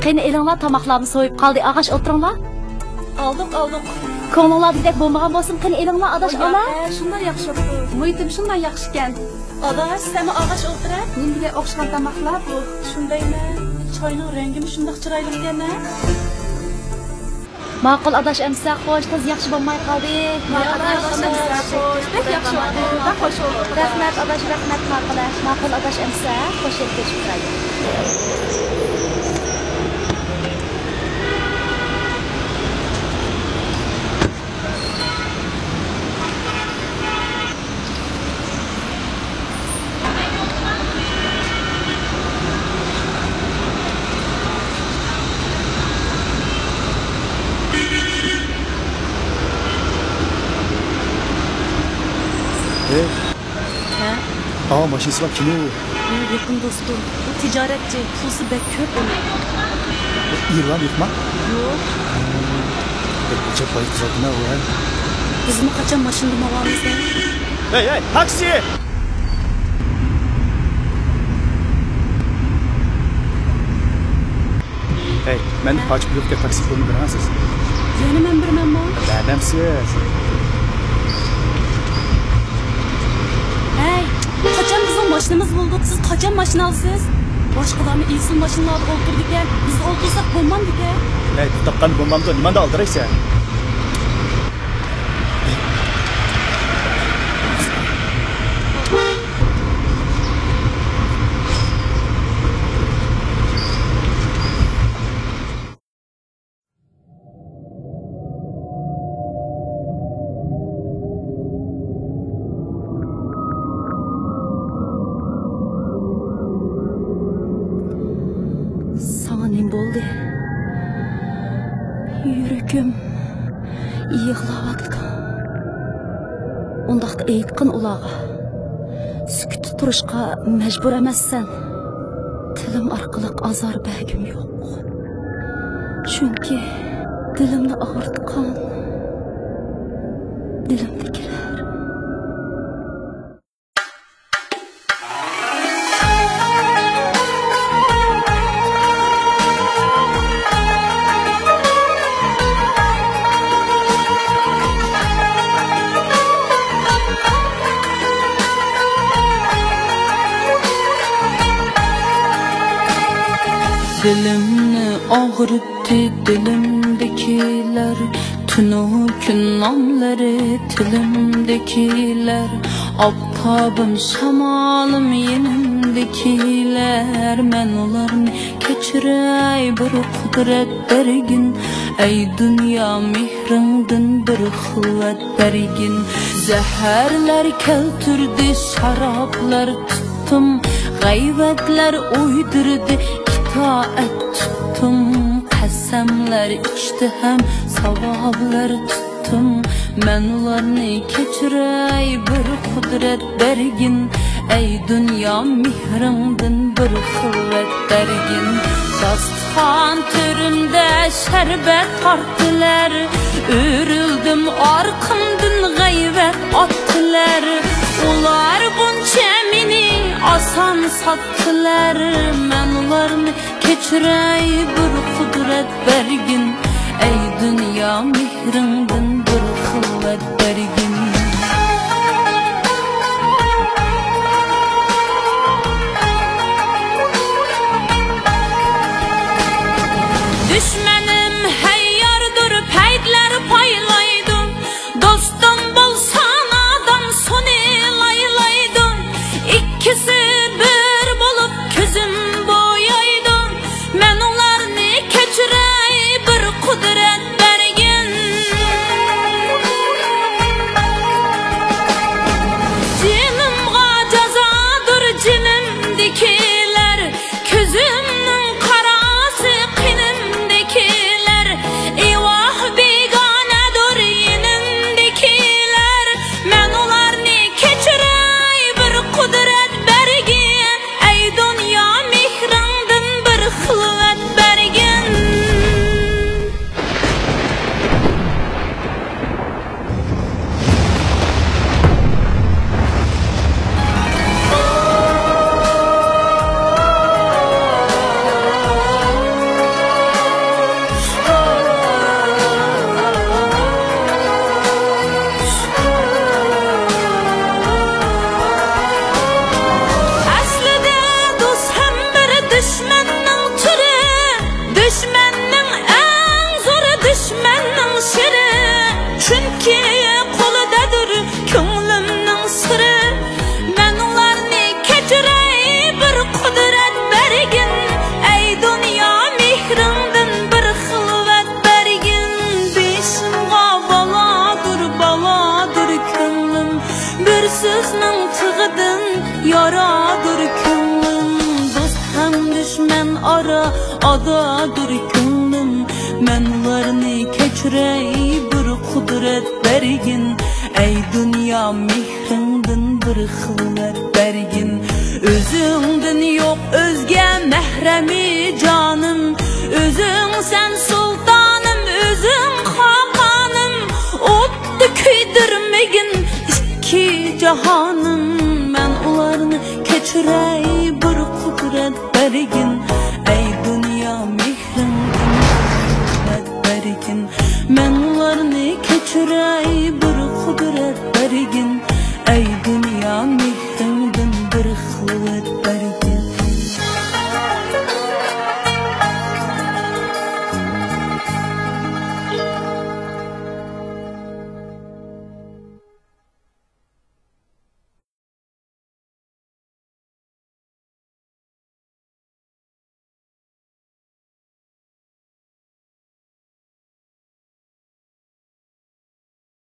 Qani elinglar tomoqlarni so'yib qoldi, ağaç o'tiringlar. Aldık. Ko'nglingizdek bo'lmagan bo'lsin, qani elinglar adaş ola. Şunlar yaxshi oldu. Muhitim shunday yaxshi ekan. Adaş, sen ağaç o'tira. Menga o'xshagan tomoqlar bu. Shundaymi? Choyning rangimi shunday chiroyli ekan-a? Ma'qul adaş emsa, xo'sh, qiz yaxshi bo'lmay qoldi. Bek yaxshi oldu. Bak hoş oldu. Rahmat adaş, rahmat ma'qul adaş emsa, xo'sh kelib turaylik. Aa, maşinesi var, kim o? Benim yakın dostum. Bu ticaretçi, pulusu bek köp onun. İrlan yıkma. Yok. Çok bayık kızardı ne o ya? Bizim kaçan maşındı mavamızda. Hey, taksi! Hey, ben kaç pilotga taksi pulunu veremezsiniz. Yani ben bilmem mi? Veremsiz. Hey, kaçan bizim maşinimiz bulduk. Siz kaçan maşin alsınız? Başkalarını iyisi maşinlarda oldurduk ya. Biz oldursak bombandık ya. Hey, tutapkan bombamda nimanda aldıraysa? Sana ne oldu? Yüreğim yığılavatdı. Ondaqda aytqin ulağa. Sükut turishqa mecbur emassan. Tilim orqali azar bergim yo'q. Chunki dilimni og'ritgan dilimdagilar. Dilimni og'ritdi dilimdagilar, tunu kun nomlari tilimdagilar, oftobim shamolim yenimdagilar, men ularni kechiray bir qudrat bergin, ey dunyo mehringdan bir quvvat bergin. Zaharlar keltirdi, sharoblar tutdim, g'ayvatlar o'ydirdi, itaat tuttum, qasamlar ichdi ham savoblar tuttum, men ularni kechiray bir qudrat bergin, ey dunyo mehringdan bir quvvat bergin. Dostxon turimda sharbat tortdilar, o'rildim orqamdan g'ayvat otdilar, ular buncha meni oson sotdilar, men ularni kechiray bir qudrat bergin, ey dunyo mehringdan bir quvvat bergin. Düşmenim hayyordur, paytlar paylaydi, dostum bo'lsan adam soni laylaydi, ikkisi bir bo'lib ko'zim bo'yaydi, men ularni kechiray bir qudrat bergin. Jinimga jazodir jinimdagilar, ko'zimning qarasi qinimdagi sen ara adadır ko'nglim men ularni kechirey bir qudrat bergin ey dunyo mehringdan bir xilvat bergin o'zingdan yo'q o'zga mahrami jonim o'zing sen sultonim o'zing xoqonim o'tni kuydirmagin ikki jahonim men ularni kechiray bir qudrat bergin ey dunyo mehringdan qudrat bergin men ularni kechiray bir qudrat bergin ey dunyo mehringdan bir qudrat